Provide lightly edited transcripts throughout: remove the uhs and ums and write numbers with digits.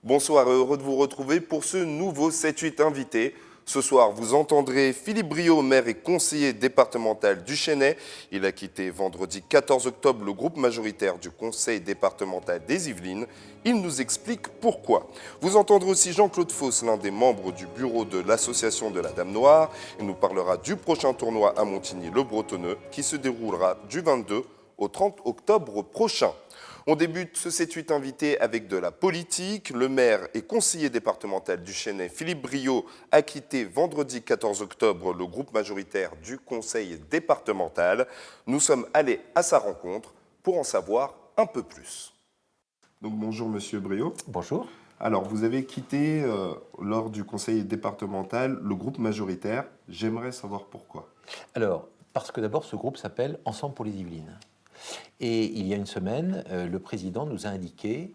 Bonsoir et heureux de vous retrouver pour ce nouveau 7-8 invité. Ce soir, vous entendrez Philippe Briot, maire et conseiller départemental du Chesnay. Il a quitté vendredi 14 octobre le groupe majoritaire du conseil départemental des Yvelines. Il nous explique pourquoi. Vous entendrez aussi Jean-Claude Fausse, l'un des membres du bureau de l'association de la Dame Noire. Il nous parlera du prochain tournoi à Montigny-le-Bretonneux qui se déroulera du 22 au 30 octobre prochain. On débute ce 7-8 invité avec de la politique. Le maire et conseiller départemental du Chesnay, Philippe Briot, a quitté vendredi 14 octobre le groupe majoritaire du conseil départemental. Nous sommes allés à sa rencontre pour en savoir un peu plus. Donc bonjour Monsieur Briot. Bonjour. Alors vous avez quitté lors du conseil départemental le groupe majoritaire. J'aimerais savoir pourquoi. Alors, parce que d'abord ce groupe s'appelle Ensemble pour les Yvelines. Et il y a une semaine, le président nous a indiqué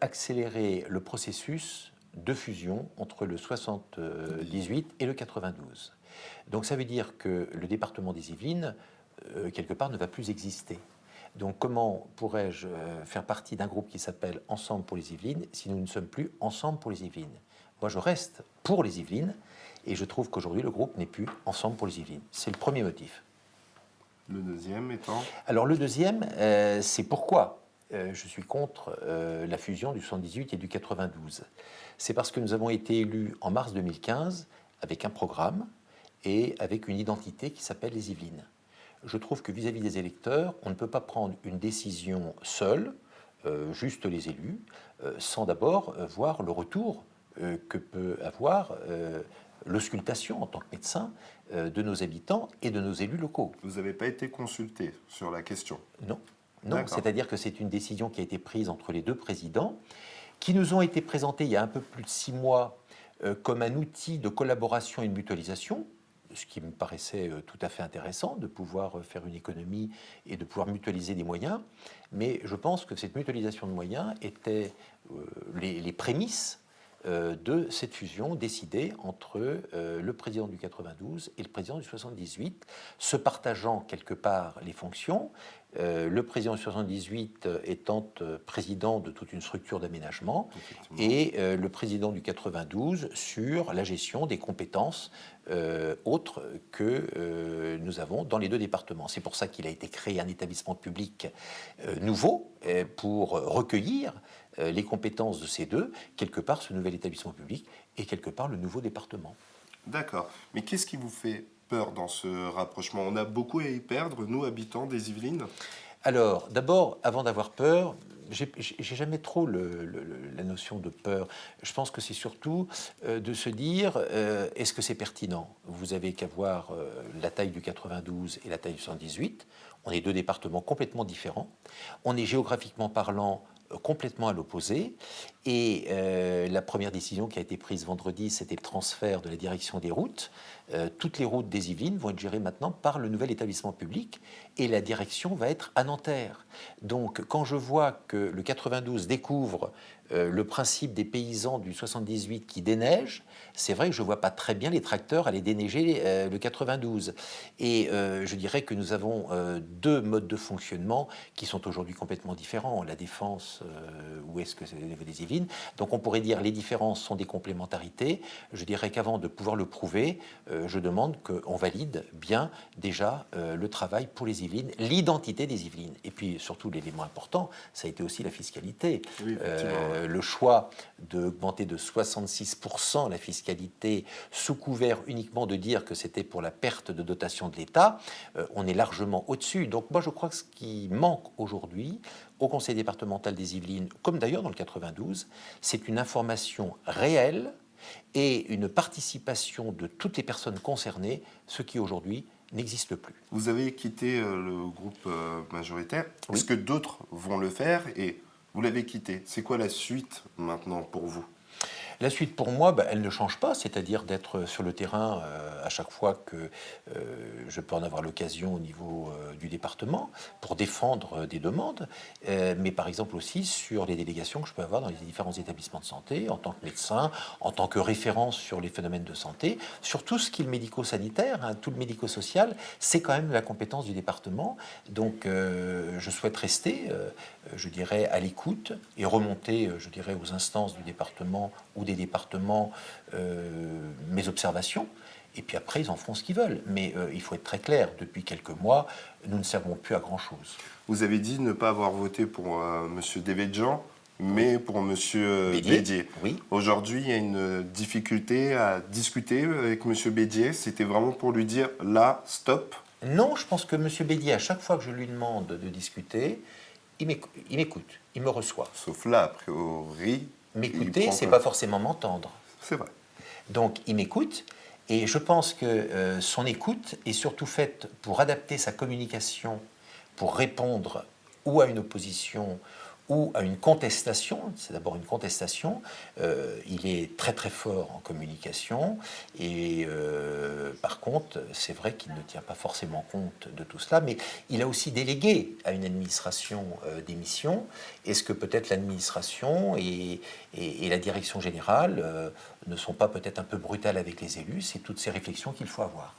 accélérer le processus de fusion entre le 78 et le 92. Donc ça veut dire que le département des Yvelines, quelque part, ne va plus exister. Donc comment pourrais-je faire partie d'un groupe qui s'appelle Ensemble pour les Yvelines si nous ne sommes plus Ensemble pour les Yvelines? Moi, je reste pour les Yvelines et je trouve qu'aujourd'hui, le groupe n'est plus Ensemble pour les Yvelines. C'est le premier motif. Le deuxième étant? Alors le deuxième, c'est pourquoi je suis contre la fusion du 78 et du 92. C'est parce que nous avons été élus en mars 2015 avec un programme et avec une identité qui s'appelle les Yvelines. Je trouve que vis-à-vis des électeurs, on ne peut pas prendre une décision seule, juste les élus, sans d'abord voir le retour que peut avoir l'auscultation en tant que médecin de nos habitants et de nos élus locaux. Vous n'avez pas été consulté sur la question? Non, non. C'est-à-dire que c'est une décision qui a été prise entre les deux présidents, qui nous ont été présentés il y a un peu plus de 6 mois comme un outil de collaboration et de mutualisation, ce qui me paraissait tout à fait intéressant, de pouvoir faire une économie et de pouvoir mutualiser des moyens. Mais je pense que cette mutualisation de moyens était les prémices de cette fusion décidée entre le président du 92 et le président du 78, se partageant quelque part les fonctions, le président du 78 étant président de toute une structure d'aménagement et le président du 92 sur la gestion des compétences autres que nous avons dans les deux départements. C'est pour ça qu'il a été créé un établissement public nouveau pour recueillir les compétences de ces deux, quelque part ce nouvel établissement public et quelque part le nouveau département. D'accord. Mais qu'est-ce qui vous fait peur dans ce rapprochement? On a beaucoup à y perdre, nous, habitants des Yvelines? Alors, d'abord, avant d'avoir peur, j'ai jamais trop la notion de peur. Je pense que c'est surtout de se dire, est-ce que c'est pertinent? Vous avez qu'à voir la taille du 92 et la taille du 118. On est deux départements complètement différents. On est géographiquement parlant complètement à l'opposé. Et la première décision qui a été prise vendredi, c'était le transfert de la direction des routes. Toutes les routes des Yvelines vont être gérées maintenant par le nouvel établissement public et la direction va être à Nanterre. Donc quand je vois que le 92 découvre le principe des paysans du 78 qui déneigent, c'est vrai que je ne vois pas très bien les tracteurs aller déneiger le 92. Et je dirais que nous avons deux modes de fonctionnement qui sont aujourd'hui complètement différents. La défense, où est-ce que c'est au niveau des Yvelines? Donc on pourrait dire les différences sont des complémentarités. Je dirais qu'avant de pouvoir le prouver, je demande qu'on valide bien déjà le travail pour les Yvelines, l'identité des Yvelines. Et puis surtout l'élément important, ça a été aussi la fiscalité. Oui, Le choix d'augmenter de 66% la fiscalité sous couvert uniquement de dire que c'était pour la perte de dotation de l'État, on est largement au-dessus. Donc moi je crois que ce qui manque aujourd'hui au conseil départemental des Yvelines, comme d'ailleurs dans le 92, c'est une information réelle et une participation de toutes les personnes concernées, ce qui aujourd'hui n'existe plus. Vous avez quitté le groupe majoritaire. Oui. Est-ce que d'autres vont le faire? Et vous l'avez quitté. C'est quoi la suite maintenant pour vous? La suite, pour moi, elle ne change pas, c'est-à-dire d'être sur le terrain à chaque fois que je peux en avoir l'occasion au niveau du département pour défendre des demandes, mais par exemple aussi sur les délégations que je peux avoir dans les différents établissements de santé, en tant que médecin, en tant que référence sur les phénomènes de santé, sur tout ce qui est le médico-sanitaire, hein, tout le médico-social, c'est quand même la compétence du département. Donc je souhaite rester, je dirais, à l'écoute et remonter, je dirais, aux instances du département ou des départements mes observations. Et puis après, ils en feront ce qu'ils veulent. Mais il faut être très clair, depuis quelques mois, nous ne servons plus à grand-chose. Vous avez dit ne pas avoir voté pour M. Devedjian, mais pour M. Bédier. Oui. Aujourd'hui, il y a une difficulté à discuter avec M. Bédier. C'était vraiment pour lui dire, là, stop. Non, je pense que M. Bédier, à chaque fois que je lui demande de discuter, il m'écoute, il me reçoit. Sauf là, a priori... M'écouter, c'est pas forcément m'entendre. C'est vrai. Donc, il m'écoute, et je pense que son écoute est surtout faite pour adapter sa communication, pour répondre ou à une opposition ou à une contestation. C'est d'abord une contestation. Il est très très fort en communication et par contre, c'est vrai qu'il ne tient pas forcément compte de tout cela, mais il a aussi délégué à une administration des missions. Est-ce que peut-être l'administration et la direction générale ne sont pas peut-être un peu brutales avec les élus? C'est toutes ces réflexions qu'il faut avoir.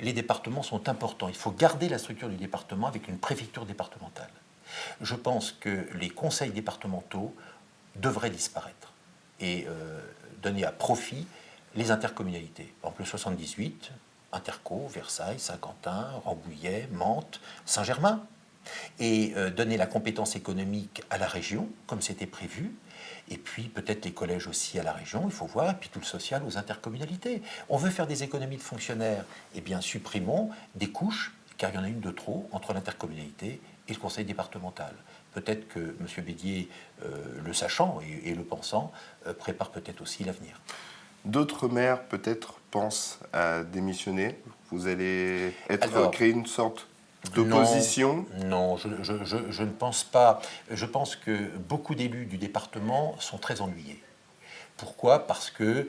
Les départements sont importants. Il faut garder la structure du département avec une préfecture départementale. Je pense que les conseils départementaux devraient disparaître et donner à profit les intercommunalités. Par exemple, le 78, Interco, Versailles, Saint-Quentin, Rambouillet, Mantes, Saint-Germain. Et donner la compétence économique à la région, comme c'était prévu, et puis peut-être les collèges aussi à la région, il faut voir, et puis tout le social aux intercommunalités. On veut faire des économies de fonctionnaires, eh bien supprimons des couches, car il y en a une de trop entre l'intercommunalité et le conseil départemental. Peut-être que M. Bédier, le sachant et le pensant, prépare peut-être aussi l'avenir. D'autres maires, peut-être, pensent à démissionner. Vous allez créer une sorte d'opposition? Non, je ne pense pas. Je pense que beaucoup d'élus du département sont très ennuyés. Pourquoi? Parce que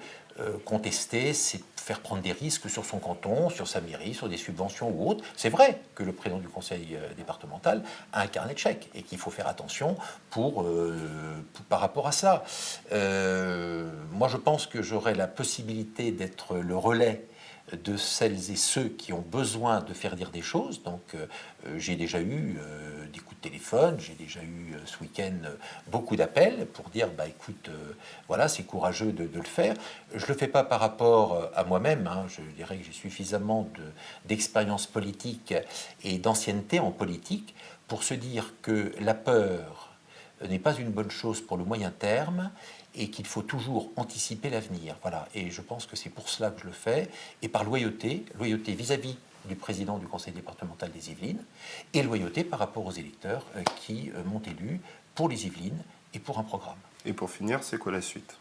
contester, c'est faire prendre des risques sur son canton, sur sa mairie, sur des subventions ou autres. C'est vrai que le président du conseil départemental a un carnet de chèques et qu'il faut faire attention par rapport à ça. Moi, je pense que j'aurai la possibilité d'être le relais de celles et ceux qui ont besoin de faire dire des choses. Donc j'ai déjà eu des coups de téléphone, j'ai déjà eu ce week-end beaucoup d'appels pour dire écoute, voilà, c'est courageux de le faire. Je ne le fais pas par rapport à moi-même, hein. Je dirais que j'ai suffisamment d'expérience politique et d'ancienneté en politique pour se dire que la peur n'est pas une bonne chose pour le moyen terme et qu'il faut toujours anticiper l'avenir. Voilà. Et je pense que c'est pour cela que je le fais, et par loyauté vis-à-vis du président du conseil départemental des Yvelines, et loyauté par rapport aux électeurs qui m'ont élu pour les Yvelines et pour un programme. Et pour finir, c'est quoi la suite?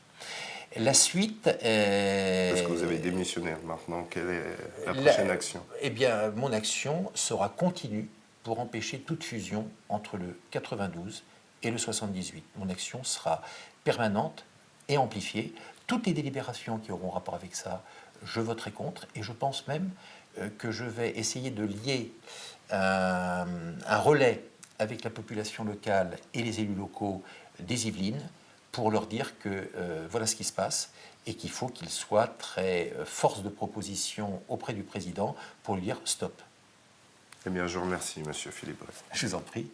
La suite... Parce que vous avez démissionné maintenant, quelle est la prochaine action? Eh bien, mon action sera continue pour empêcher toute fusion entre le 92 et le 78. Mon action sera permanente et amplifiée. Toutes les délibérations qui auront rapport avec ça, je voterai contre, et je pense même que je vais essayer de lier un relais avec la population locale et les élus locaux des Yvelines pour leur dire que voilà ce qui se passe et qu'il faut qu'ils soient très force de proposition auprès du président pour lui dire stop. Eh bien, je vous remercie, Monsieur Philippe Bray. Je vous en prie.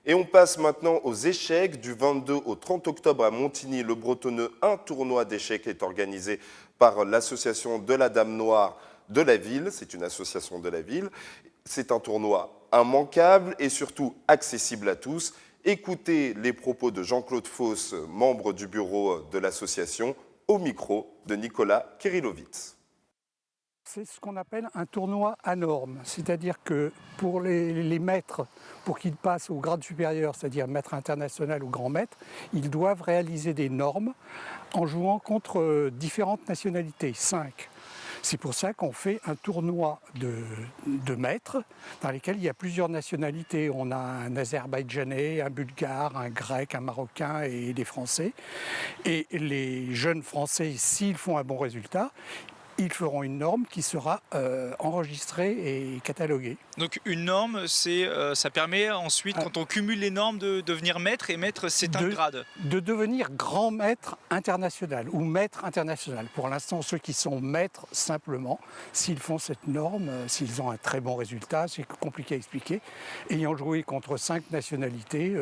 Et on passe maintenant aux échecs. Du 22 au 30 octobre à Montigny-le-Bretonneux, un tournoi d'échecs est organisé par l'association de la Dame Noire de la ville. C'est une association de la ville. C'est un tournoi immanquable et surtout accessible à tous. Écoutez les propos de Jean-Claude Fausse, membre du bureau de l'association, au micro de Nicolas Kirilovitz. C'est ce qu'on appelle un tournoi à normes, c'est-à-dire que pour les maîtres, pour qu'ils passent au grade supérieur, c'est-à-dire maître international ou grand maître, ils doivent réaliser des normes en jouant contre différentes nationalités, 5. C'est pour ça qu'on fait un tournoi de maîtres dans lesquels il y a plusieurs nationalités. On a un Azerbaïdjanais, un Bulgare, un Grec, un Marocain et des Français. Et les jeunes Français, s'ils font un bon résultat, ils feront une norme qui sera enregistrée et cataloguée. Donc une norme, ça permet ensuite, quand on cumule les normes, de devenir maître, et maître, c'est un grade. De devenir grand maître international ou maître international. Pour l'instant, ceux qui sont maîtres simplement, s'ils font cette norme, s'ils ont un très bon résultat, c'est compliqué à expliquer, ayant joué contre 5 nationalités,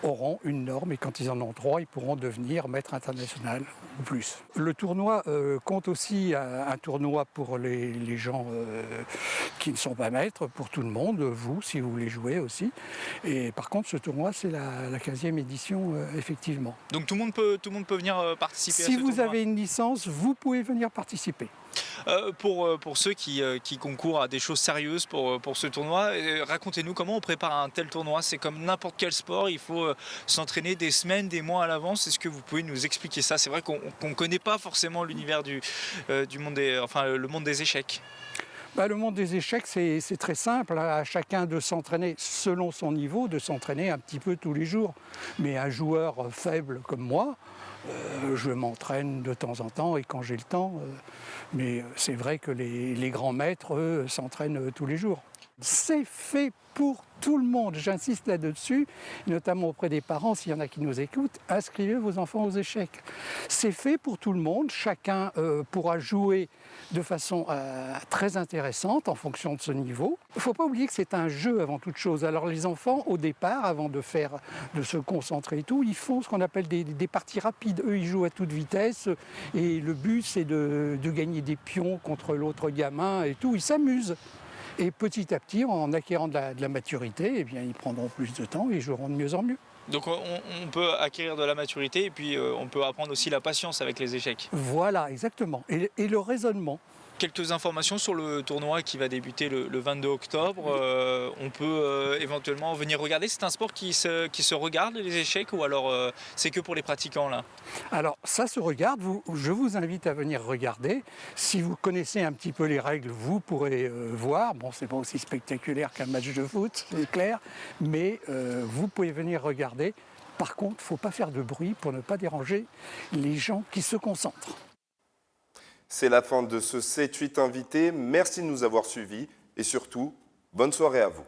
auront une norme, et quand ils en ont 3, ils pourront devenir maître international ou plus. Le tournoi compte aussi un tournoi pour les gens qui ne sont pas maîtres, pour tout le monde, vous, si vous voulez jouer aussi. Et par contre, ce tournoi, c'est la 15e édition, effectivement. Donc tout le monde peut venir participer à ce Si tournoi. vous avez une licence, vous pouvez venir participer. Pour ceux qui concourent à des choses sérieuses pour ce tournoi, racontez-nous comment on prépare un tel tournoi. C'est comme n'importe quel sport, il faut s'entraîner des semaines, des mois à l'avance. Est-ce que vous pouvez nous expliquer ça? C'est vrai qu'on ne connaît pas forcément l'univers du monde le monde des échecs. Le monde des échecs, c'est très simple. À chacun de s'entraîner selon son niveau, de s'entraîner un petit peu tous les jours. Mais un joueur faible comme moi, je m'entraîne de temps en temps et quand j'ai le temps. Mais c'est vrai que les grands maîtres, eux, s'entraînent tous les jours. C'est fait pour tout le monde, j'insiste là-dessus, notamment auprès des parents, s'il y en a qui nous écoutent, inscrivez vos enfants aux échecs. C'est fait pour tout le monde, chacun pourra jouer de façon très intéressante en fonction de ce niveau. Il ne faut pas oublier que c'est un jeu avant toute chose. Alors les enfants, au départ, avant de se concentrer et tout, ils font ce qu'on appelle des parties rapides. Eux, ils jouent à toute vitesse et le but, c'est de gagner des pions contre l'autre gamin et tout. Ils s'amusent. Et petit à petit, en acquérant de la maturité, eh bien, ils prendront plus de temps et joueront de mieux en mieux. Donc on peut acquérir de la maturité et puis on peut apprendre aussi la patience avec les échecs. Voilà, exactement. Et le raisonnement. Quelques informations sur le tournoi qui va débuter le 22 octobre. On peut éventuellement venir regarder. C'est un sport qui se regarde, les échecs, ou alors c'est que pour les pratiquants là? Alors ça se regarde, je vous invite à venir regarder. Si vous connaissez un petit peu les règles, vous pourrez voir. Bon, c'est pas aussi spectaculaire qu'un match de foot, c'est clair, mais vous pouvez venir regarder. Par contre, il ne faut pas faire de bruit pour ne pas déranger les gens qui se concentrent. C'est la fin de ce 7-8 invité. Merci de nous avoir suivis et surtout, bonne soirée à vous.